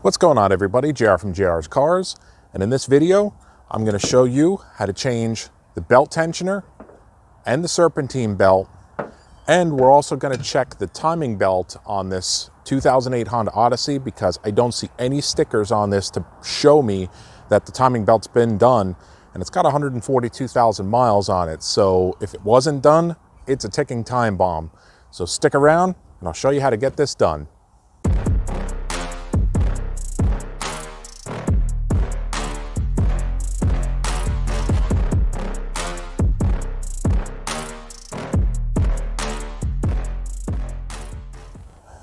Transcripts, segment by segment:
What's going on, everybody? JR from JR's Cars, and in this video I'm going to show you how to change the belt tensioner and the serpentine belt, and we're also going to check the timing belt on this 2008 Honda Odyssey because I don't see any stickers on this to show me that the timing belt's been done, and it's got 142,000 miles on it. So if it wasn't done, it's a ticking time bomb. So stick around and I'll show you how to get this done.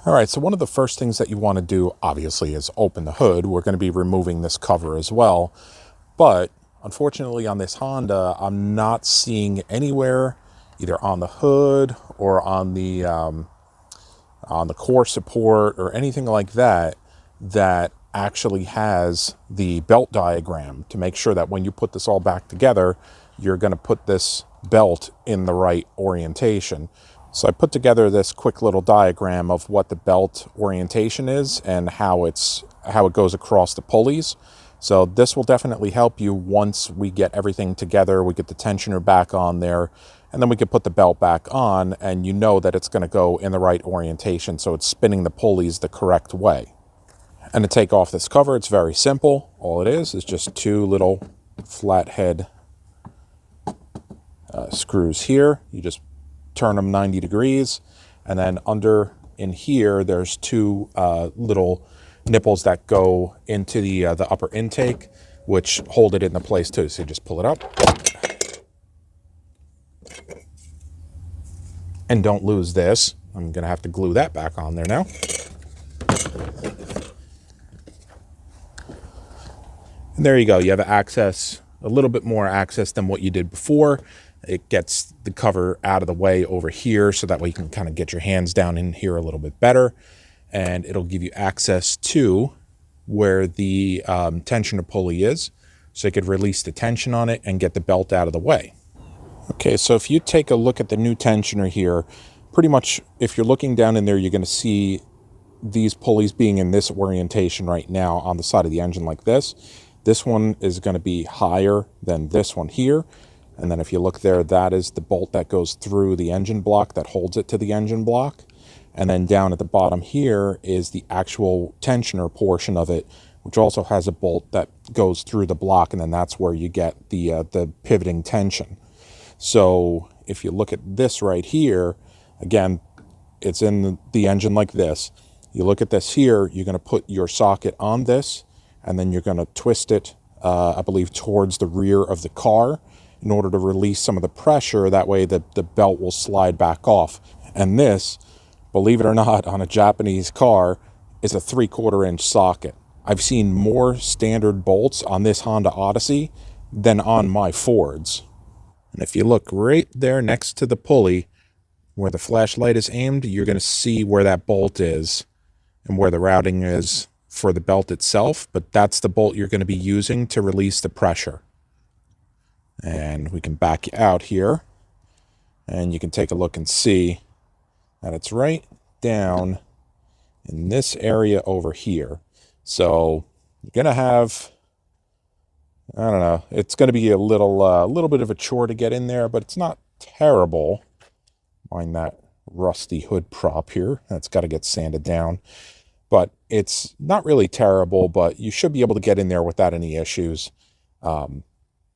All right, so one of the first things that you want to do, obviously, is open the hood. We're going to be removing this cover as well. But unfortunately on this Honda, I'm not seeing anywhere, either on the hood or on the core support or anything like that, that actually has the belt diagram to make sure that when you put this all back together, you're going to put this belt in the right orientation. So I put together this quick little diagram of what the belt orientation is and how it goes across the pulleys. So this will definitely help you once we get everything together, we get the tensioner back on there, and then we can put the belt back on, and you know that it's going to go in the right orientation, so it's spinning the pulleys the correct way. And to take off this cover, it's very simple. All it is just two little flathead screws here. You just turn them 90 degrees, and then under in here there's two little nipples that go into the upper intake, which hold it into place too. So you just pull it up and don't lose this. I'm gonna have to glue that back on there now. And there you go. You have access, a little bit more access than what you did before. It gets the cover out of the way over here, so that way you can kind of get your hands down in here a little bit better. And it'll give you access to where the tensioner pulley is, so you could release the tension on it and get the belt out of the way. Okay, so if you take a look at the new tensioner here, pretty much if you're looking down in there, you're going to see these pulleys being in this orientation right now on the side of the engine like this. This one is going to be higher than this one here. And then if you look there, that is the bolt that goes through the engine block that holds it to the engine block. And then down at the bottom here is the actual tensioner portion of it, which also has a bolt that goes through the block, and then that's where you get the pivoting tension. So if you look at this right here, again, it's in the engine like this. You look at this here, you're going to put your socket on this, and then you're going to twist it, I believe, towards the rear of the car, in order to release some of the pressure. That way the belt will slide back off. And this, believe it or not, on a Japanese car, is a 3/4 inch socket. I've seen more standard bolts on this Honda Odyssey than on my Fords. And if you look right there next to the pulley, where the flashlight is aimed, you're going to see where that bolt is and where the routing is for the belt itself. But that's the bolt you're going to be using to release the pressure. And we can back you out here, and you can take a look and see that it's right down in this area over here. So you're gonna have, I don't know, it's gonna be a little bit of a chore to get in there, but it's not terrible. Mind that rusty hood prop here, that's got to get sanded down, but it's not really terrible. But you should be able to get in there without any issues.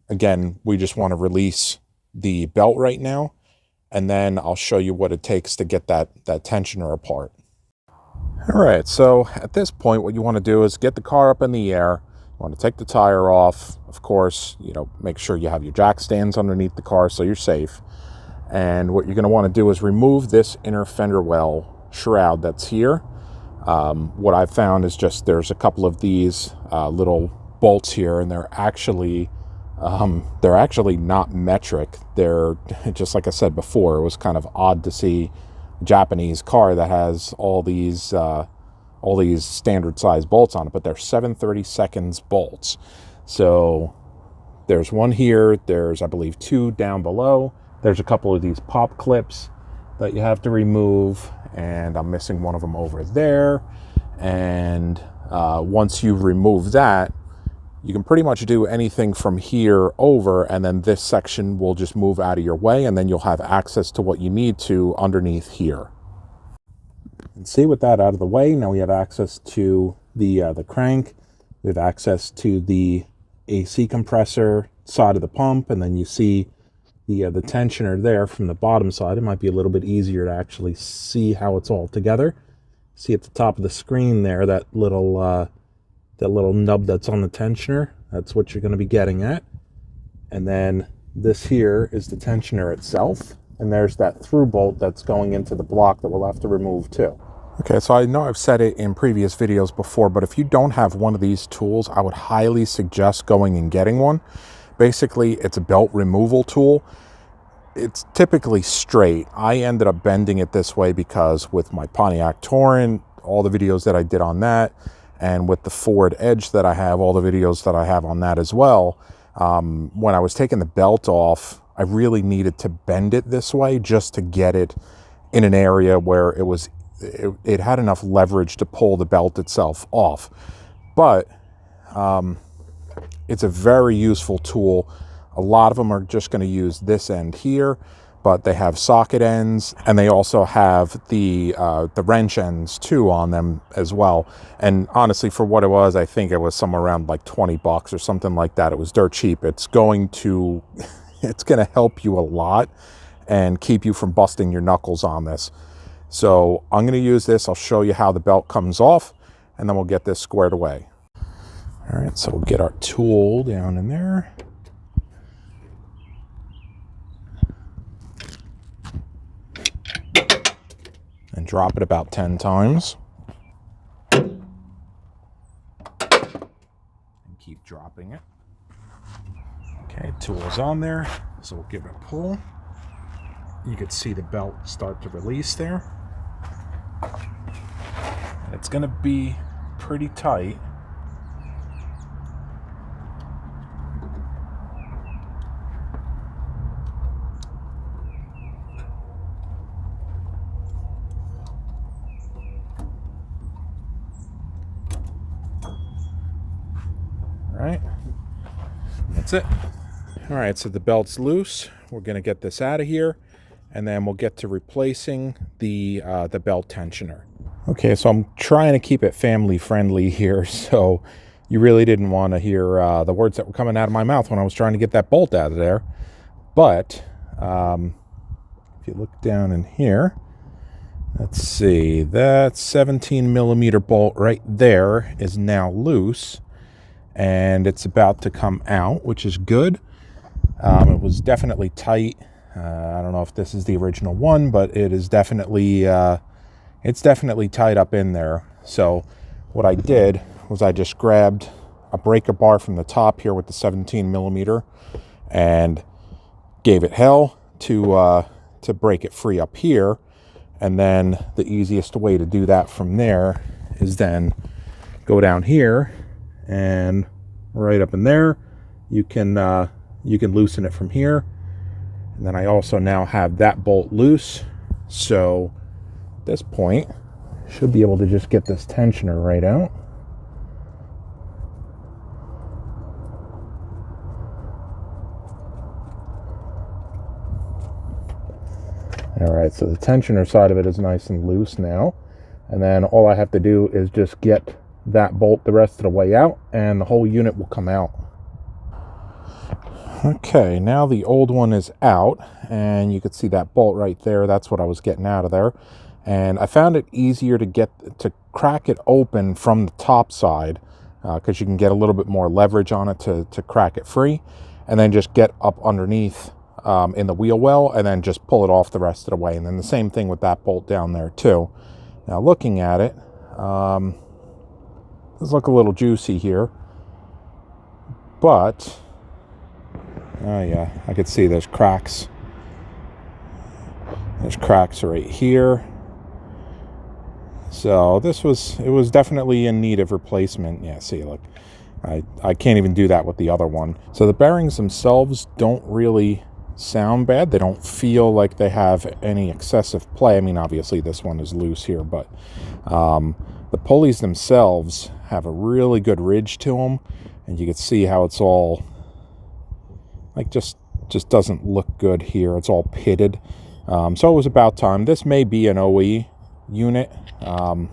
Again, we just want to release the belt right now, and then I'll show you what it takes to get that tensioner apart. All right, so at this point, what you want to do is get the car up in the air. You want to take the tire off. Of course, make sure you have your jack stands underneath the car so you're safe. And what you're going to want to do is remove this inner fender well shroud that's here. What I've found is just there's a couple of these little bolts here, and they're actually not metric. They're, just like I said before, it was kind of odd to see a Japanese car that has all these standard size bolts on it, but they're 7/32 bolts. So there's one here, there's, I believe, two down below. There's a couple of these pop clips that you have to remove, and I'm missing one of them over there. And once you remove that, you can pretty much do anything from here over, and then this section will just move out of your way, and then you'll have access to what you need to underneath here. And see, with that out of the way, now we have access to the crank. We have access to the AC compressor side of the pump, and then you see the tensioner there from the bottom side. It might be a little bit easier to actually see how it's all together. See at the top of the screen there, that little nub that's on the tensioner. That's what you're going to be getting at. And then this here is the tensioner itself. And there's that through bolt that's going into the block that we'll have to remove too. Okay, so I know I've said it in previous videos before, but if you don't have one of these tools, I would highly suggest going and getting one. Basically, it's a belt removal tool. It's typically straight. I ended up bending it this way because with my Pontiac Touring, all the videos that I did on that, and with the Ford Edge that I have, all the videos that I have on that as well, when I was taking the belt off, I really needed to bend it this way just to get it in an area where it had enough leverage to pull the belt itself off. But it's a very useful tool. A lot of them are just going to use this end here, but they have socket ends, and they also have the wrench ends too on them as well. And honestly, for what it was, I think it was somewhere around like 20 bucks or something like that. It was dirt cheap. It's going to help you a lot and keep you from busting your knuckles on this. So I'm going to use this. I'll show you how the belt comes off, and then we'll get this squared away. All right, so we'll get our tool down in there. And drop it about 10 times. And keep dropping it. Okay, tool's on there, so we'll give it a pull. You can see the belt start to release there. And it's going to be pretty tight. Right, that's it. All right, so the belt's loose. We're going to get this out of here, and then we'll get to replacing the belt tensioner. Okay, so I'm trying to keep it family friendly here, so you really didn't want to hear the words that were coming out of my mouth when I was trying to get that bolt out of there. But if you look down in here, let's see, that 17 millimeter bolt right there is now loose. And it's about to come out, which is good. It was definitely tight. I don't know if this is the original one, but it is definitely it's definitely tied up in there. So what I did was I just grabbed a breaker bar from the top here with the 17 millimeter and gave it hell to break it free up here. And then the easiest way to do that from there is then go down here, and right up in there you can loosen it from here. And then I also now have that bolt loose, so at this point I should be able to just get this tensioner right out. All right, so the tensioner side of it is nice and loose now, and then all I have to do is just get that bolt the rest of the way out, and the whole unit will come out. Okay, now the old one is out, and you can see that bolt right there. That's what I was getting out of there. And I found it easier to crack it open from the top side, because you can get a little bit more leverage on it to crack it free, and then just get up underneath in the wheel well, and then just pull it off the rest of the way. And then the same thing with that bolt down there too. Now looking at it, does look a little juicy here, but oh yeah, I could see there's cracks. There's cracks right here. So it was definitely in need of replacement. Yeah, see, look, I can't even do that with the other one. So the bearings themselves don't really sound bad. They don't feel like they have any excessive play. I mean, obviously this one is loose here, but The pulleys themselves have a really good ridge to them, and you can see how it's all like just doesn't look good here. It's all pitted. So it was about time. This may be an OE unit. Wonder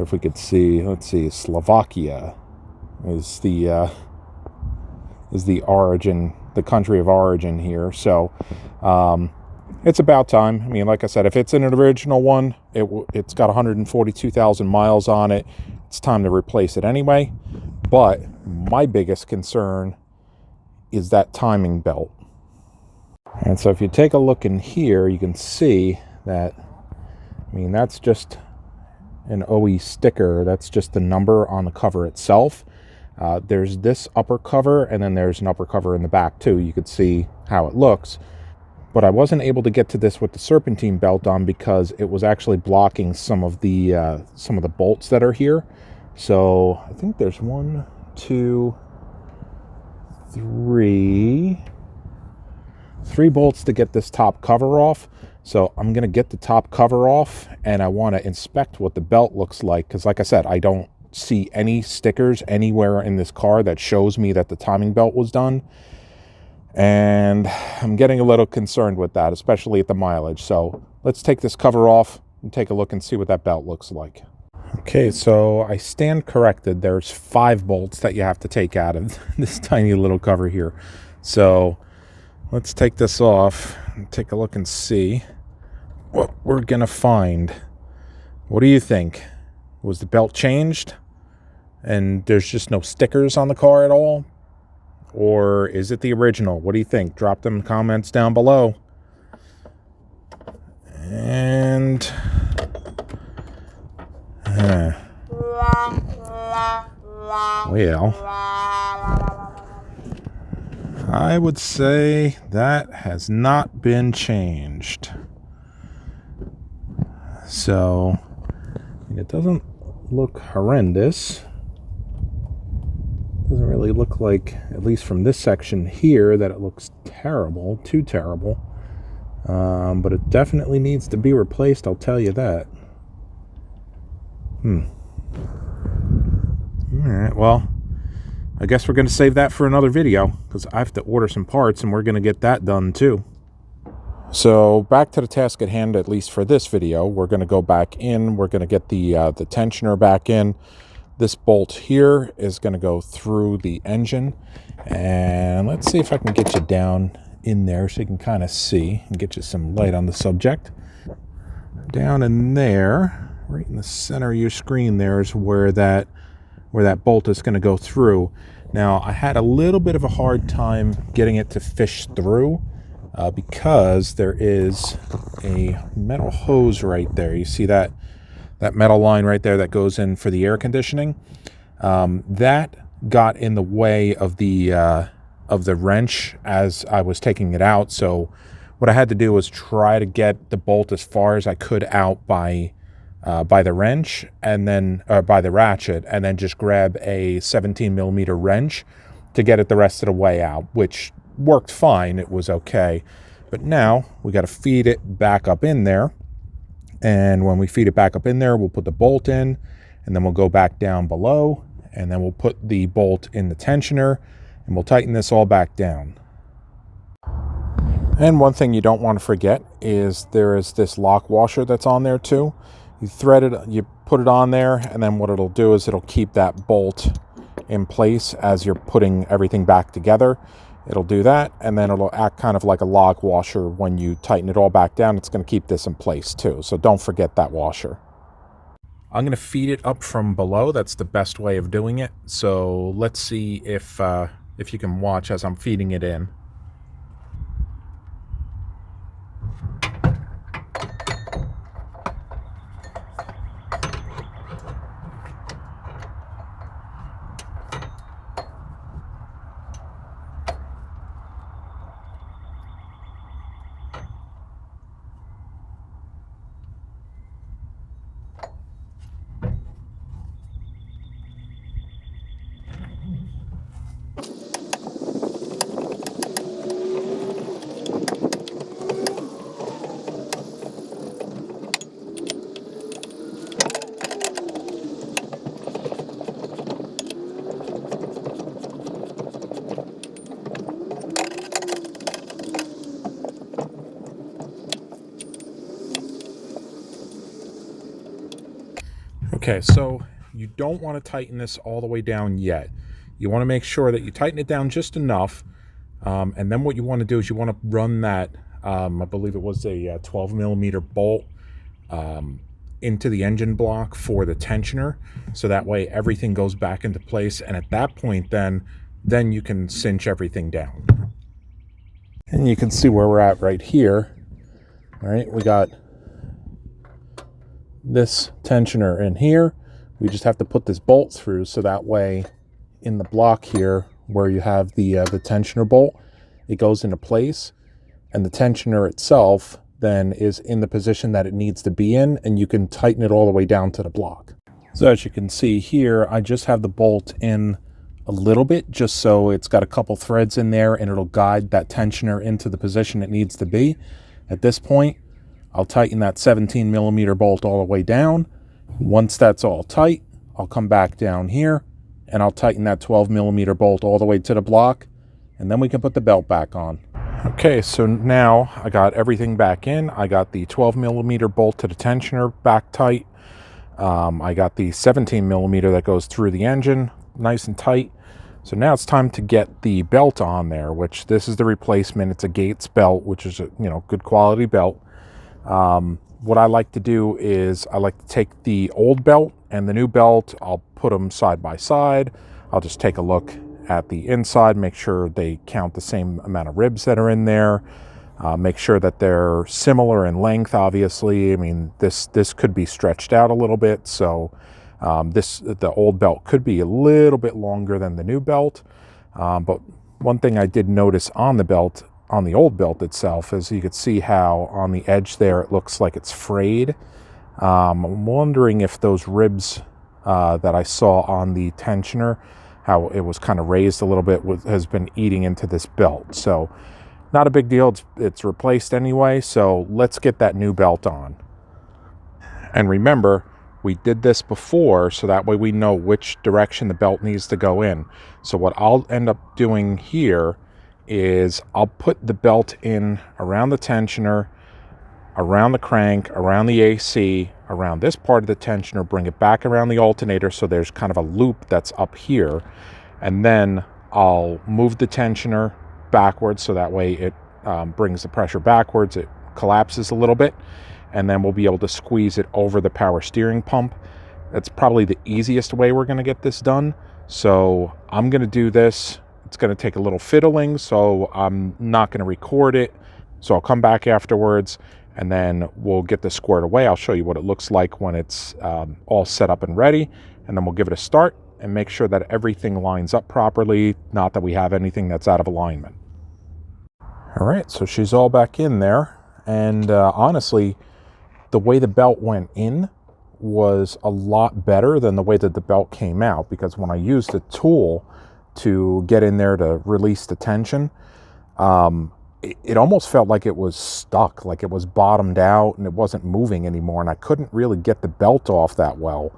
if we could see. Let's see. Slovakia is the origin, the country of origin here. So it's about time. I mean, like I said, if it's an original one, it's got 142,000 miles on it. It's time to replace it anyway. But my biggest concern is that timing belt. And so if you take a look in here, you can see that, I mean, that's just an OE sticker. That's just the number on the cover itself. There's this upper cover, and then there's an upper cover in the back too. You could see how it looks. But I wasn't able to get to this with the serpentine belt on because it was actually blocking some of the bolts that are here. So I think there's 1, 2, 3 bolts to get this top cover off. So I'm going to get the top cover off, and I want to inspect what the belt looks like, because like I said, I don't see any stickers anywhere in this car that shows me that the timing belt was done. And I'm getting a little concerned with that, especially at the mileage. So let's take this cover off and take a look and see what that belt looks like. Okay, so I stand corrected. There's 5 bolts that you have to take out of this tiny little cover here. So let's take this off and take a look and see what we're gonna find. What do you think? Was the belt changed and there's just no stickers on the car at all? Or is it the original? What do you think? Drop them comments down below. And well, I would say that has not been changed. So it doesn't look horrendous. Doesn't really look like, at least from this section here, that it looks terrible, too terrible. But it definitely needs to be replaced, I'll tell you that. Alright, well, I guess we're going to save that for another video, because I have to order some parts, and we're going to get that done too. So back to the task at hand, at least for this video. We're going to go back in. We're going to get the tensioner back in. This bolt here is going to go through the engine. And let's see if I can get you down in there so you can kind of see and get you some light on the subject. Down in there, right in the center of your screen, there is where that bolt is going to go through. Now, I had a little bit of a hard time getting it to fish through because there is a metal hose right there. You see that metal line right there that goes in for the air conditioning? That got in the way of the wrench as I was taking it out. So what I had to do was try to get the bolt as far as I could out by the wrench, and then by the ratchet, and then just grab a 17mm wrench to get it the rest of the way out, which worked fine. It was okay. But now we got to feed it back up in there. And when we feed it back up in there, we'll put the bolt in, and then we'll go back down below, and then we'll put the bolt in the tensioner, and we'll tighten this all back down. And one thing you don't want to forget is there is this lock washer that's on there too. You thread it, you put it on there, and then what it'll do is it'll keep that bolt in place as you're putting everything back together. It'll do that, and then it'll act kind of like a lock washer when you tighten it all back down. It's going to keep this in place too, so don't forget that washer. I'm going to feed it up from below. That's the best way of doing it. So let's see if you can watch as I'm feeding it in. Okay, so you don't want to tighten this all the way down yet. You want to make sure that you tighten it down just enough. And then what you want to do is you want to run that, I believe it was a 12 millimeter bolt into the engine block for the tensioner. So that way everything goes back into place. And at that point, then you can cinch everything down. And you can see where we're at right here. All right, we got this tensioner in here. We just have to put this bolt through, so that way in the block here where you have the tensioner bolt, it goes into place, and the tensioner itself then is in the position that it needs to be in, and you can tighten it all the way down to the block. So as you can see here, I just have the bolt in a little bit just so it's got a couple threads in there and it'll guide that tensioner into the position it needs to be. At this point, I'll tighten that 17 millimeter bolt all the way down. Once that's all tight, I'll come back down here and I'll tighten that 12 millimeter bolt all the way to the block, and then we can put the belt back on. Okay, so now I got everything back in. I got the 12 millimeter bolt to the tensioner back tight. I got the 17 millimeter that goes through the engine nice and tight. So now it's time to get the belt on there, which this is the replacement. It's a Gates belt, which is a good quality belt. What I like to do is I like to take the old belt and the new belt, I'll put them side by side. I'll just take a look at the inside, make sure they count the same amount of ribs that are in there, make sure that they're similar in length, obviously. I mean, this could be stretched out a little bit, so the old belt could be a little bit longer than the new belt. But one thing I did notice on the belt, on the old belt itself, is you could see how on the edge there it looks like it's frayed. I'm wondering if those ribs that I saw on the tensioner, how it was kind of raised a little bit, has been eating into this belt. So not a big deal, it's replaced anyway, so let's get that new belt on. And remember, we did this before, so that way we know which direction the belt needs to go in. So what I'll end up doing here is I'll put the belt in around the tensioner, around the crank, around the AC, around this part of the tensioner, bring it back around the alternator so there's kind of a loop that's up here, and then I'll move the tensioner backwards so that way it brings the pressure backwards, it collapses a little bit, and then we'll be able to squeeze it over the power steering pump. That's probably the easiest way we're going to get this done. So I'm going to do this. It's going to take a little fiddling, so I'm not going to record it. So I'll come back afterwards and then we'll get this squared away. I'll show you what it looks like when it's all set up and ready, and then we'll give it a start and make sure that everything lines up properly, not that we have anything that's out of alignment. All right, so she's all back in there, and honestly, the way the belt went in was a lot better than the way that the belt came out, because when I used the tool to get in there to release the tension, it almost felt like it was stuck, like it was bottomed out and it wasn't moving anymore, and I couldn't really get the belt off that well.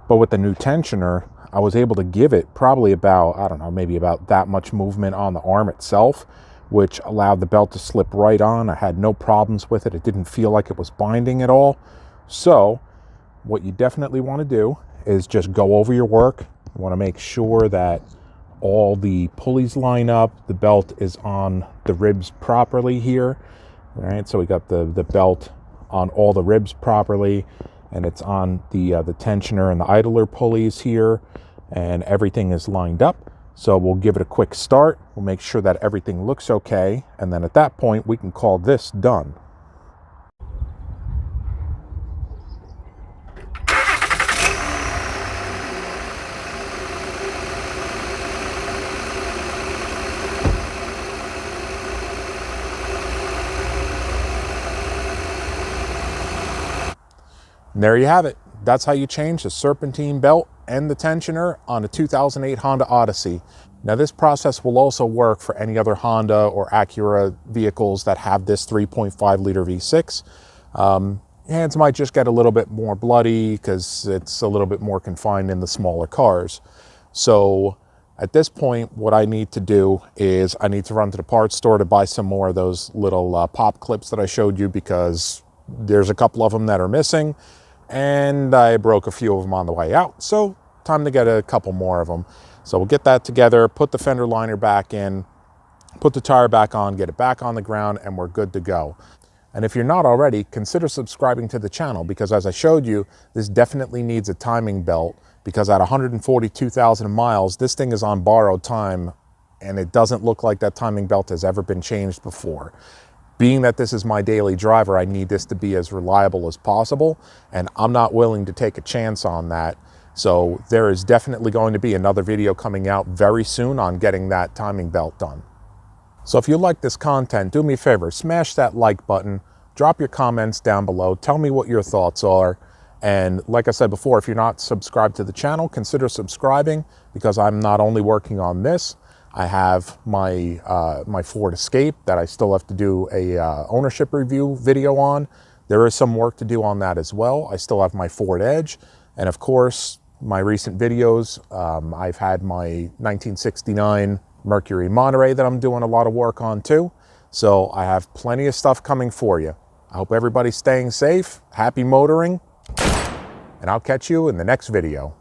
But with the new tensioner, I was able to give it probably about, I don't know, maybe about that much movement on the arm itself, which allowed the belt to slip right on. I had no problems with it. It didn't feel like it was binding at all. So what you definitely want to do is just go over your work. You want to make sure that all the pulleys line up, the belt is on the ribs properly here. All right, so we got the belt on all the ribs properly, and it's on the tensioner and the idler pulleys here, and everything is lined up. So we'll give it a quick start. We'll make sure that everything looks okay, and then at that point we can call this done. And there you have it. That's how you change the serpentine belt and the tensioner on a 2008 Honda Odyssey. Now this process will also work for any other Honda or Acura vehicles that have this 3.5 liter V6. Hands might just get a little bit more bloody because it's a little bit more confined in the smaller cars. So at this point, what I need to do is I need to run to the parts store to buy some more of those little pop clips that I showed you, because there's a couple of them that are missing. and I broke a few of them on the way out. So time to get a couple more of them. So we'll get that together, put the fender liner back in, put the tire back on, get it back on the ground, and we're good to go. And if you're not already, consider subscribing to the channel, because as I showed you, this definitely needs a timing belt, because at 142,000 miles, this thing is on borrowed time, and it doesn't look like that timing belt has ever been changed before. Being that this is my daily driver, I need this to be as reliable as possible, and I'm not willing to take a chance on that. So there is definitely going to be another video coming out very soon on getting that timing belt done. So if you like this content, do me a favor, smash that like button, drop your comments down below, tell me what your thoughts are. And like I said before, if you're not subscribed to the channel, consider subscribing, because I'm not only working on this, I have my my Ford Escape that I still have to do a ownership review video on. There is some work to do on that as well. I still have my Ford Edge, and of course, my recent videos. I've had my 1969 Mercury Monterey that I'm doing a lot of work on too. So I have plenty of stuff coming for you. I hope everybody's staying safe, happy motoring, and I'll catch you in the next video.